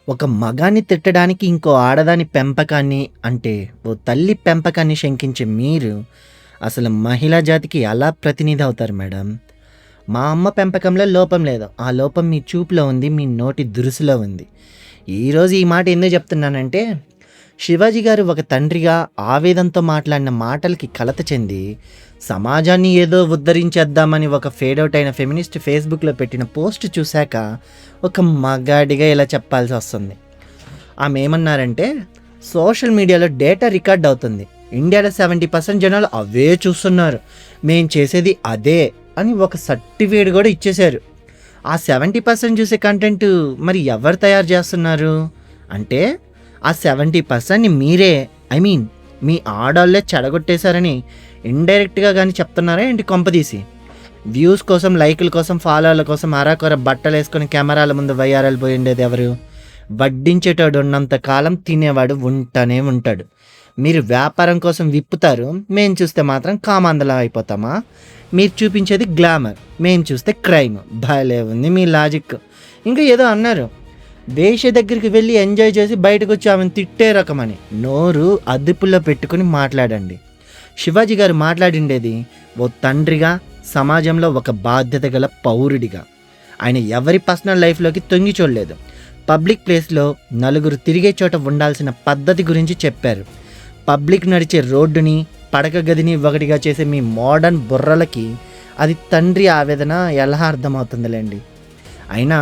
ఒక మగాన్ని తిట్టడానికి ఇంకో ఆడదాని పెంపకాన్ని అంటే ఓ తల్లి పెంపకాన్ని శంకించే మీరు అసలు మహిళా జాతికి ఎలా ప్రతినిధి అవుతారు మేడం? మా అమ్మ పెంపకంలో లోపం లేదు. ఆ లోపం మీ చూపులో ఉంది. మీ నోటి దురుసులో ఉంది. ఈరోజు ఈ మాట ఎందుకు చెప్తున్నానంటే, శివాజీ గారు ఒక తండ్రిగా ఆవేదనతో మాట్లాడిన మాటలకి కలత చెంది, సమాజాన్ని ఏదో ఉద్ధరించేద్దామని ఒక ఫేడ్ ఔట్ అయిన ఫెమినిస్ట్ ఫేస్‌బుక్‌లో పెట్టిన పోస్ట్ చూసాక, ఒక మగాడిగా ఇలా చెప్పాల్సొస్తుంది. ఆమేమన్నారంటే, సోషల్ మీడియాలో డేటా రికార్డ్ అవుతుంది. ఇండియాలో 70% జనాలు అవే చూస్తున్నారు. మేం చేసేది అదే అని ఒక సర్టిఫికేట్ గూడా ఇచ్చేశారు. ఆ 70% చూసే కంటెంట్ మరి ఎవరు తయారు చేస్తున్నారు? అంటే ఆ 70%ని మీరే ఐ మీన్ మీ ఆడోళ్ళే చెడగొట్టేశారని ఇండైరెక్ట్‌గా గాని చెప్తున్నారా ఏంటి కొంపదీసి? వ్యూస్ కోసం, లైకుల కోసం, ఫాలోవర్ల కోసం అరాకొర బట్టలేసుకొని కెమెరాల ముందు వయ్యారాలు పోయుండేది ఎవరు? వడ్డించేటోడు ఉన్నంత కాలం తినేవాడు ఉంటానే ఉంటాడు. మీరు వ్యాపారం కోసం విప్పుతారు. మేము చూస్తే మాత్రం కామాంధలం అయిపోతామా? మీరు చూపించేది గ్లామర్. మేము చూస్తే క్రైమ్. భలే ఉంది మీ లాజిక్. ఇంకా ఏదో అన్నారు. వేశ్య దగ్గరికి వెళ్ళి ఎంజాయ్ చేసి బయటకొచ్చి ఆమెను తిట్టే రకమని. నోరు అదుపులో పెట్టుకొని మాట్లాడండి. శివాజీ గారు మాట్లాడిండేది ఓ తండ్రిగా, సమాజంలో ఒక బాధ్యత గల పౌరుడిగా. ఆయన ఎవరి పర్సనల్ లైఫ్‌లోకి తొంగి చూడలేదు. పబ్లిక్ ప్లేస్‌లో నలుగురు తిరిగే చోట ఉండాల్సిన పద్ధతి గురించి చెప్పారు. పబ్లిక్ నడిచే రోడ్డుని, పడక గదిని ఒకటిగా చేసే మీ మోడర్న్ బుర్రలకి అది తండ్రి ఆవేదన ఎలా అర్థమవుతుందిలేండి. అయినా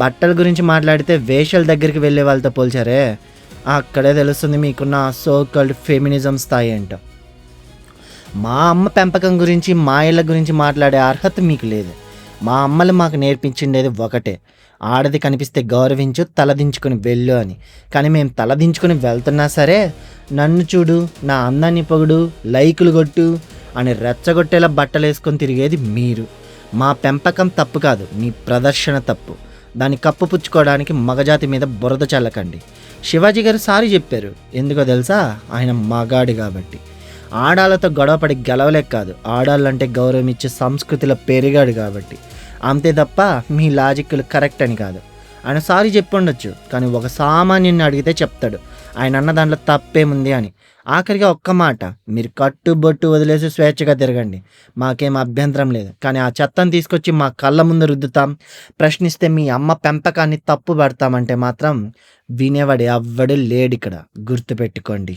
బట్టల గురించి మాట్లాడితే వేశ్యల దగ్గరికి వెళ్ళే వాళ్ళతో పోల్చారే, అక్కడే తెలుస్తుంది మీకున్న సో కాల్డ్ ఫెమినిజం స్థాయి ఏంటో. మా అమ్మ పెంపకం గురించి, మా ఇళ్ళ గురించి మాట్లాడే అర్హత మీకు లేదు. మా అమ్మలు మాకు నేర్పించిండేది ఒకటే, ఆడది కనిపిస్తే గౌరవించు, తలదించుకొని వెళ్ళు అని. కానీ మేము తలదించుకొని వెళ్తున్నా సరే, నన్ను చూడు, నా అందాన్ని పొగుడు, లైకులు కొట్టు అని రెచ్చగొట్టేలా బట్టలేసుకొని తిరిగేది మీరు. మా పెంపకం తప్పు కాదు, మీ ప్రదర్శన తప్పు. దాన్ని కప్పుపుచ్చుకోవడానికి మగజాతి మీద బురద చల్లకండి. శివాజీ గారు సారీ చెప్పారు. ఎందుకో తెలుసా? ఆయన మగాడు కాబట్టి. ఆడాళ్ళతో గొడవపడి గెలవలేక కాదు, ఆడాళ్ళంటే గౌరవం ఇచ్చే సంస్కృతిలో పెరిగాడు కాబట్టి. అంతే తప్ప మీ లాజిక్లు కరెక్ట్ అని కాదు. ఆయన సారీ చెప్పి ఉండొచ్చు, కానీ ఒక సామాన్యుని అడిగితే చెప్తాడు ఆయన అన్న దాంట్లో తప్పేముంది అని. ఆఖరిగా ఒక్క మాట, మీరు కట్టుబొట్టు వదిలేసి స్వేచ్ఛగా తిరగండి, మాకేం అభ్యంతరం లేదు. కానీ ఆ చెత్తను తీసుకొచ్చి మా కళ్ళ ముందు రుద్దుతాం, ప్రశ్నిస్తే మీ అమ్మ పెంపకాన్ని తప్పు పడతామంటే మాత్రం వినేవాడు ఎవ్వడు లేడిక్కడ, గుర్తుపెట్టుకోండి.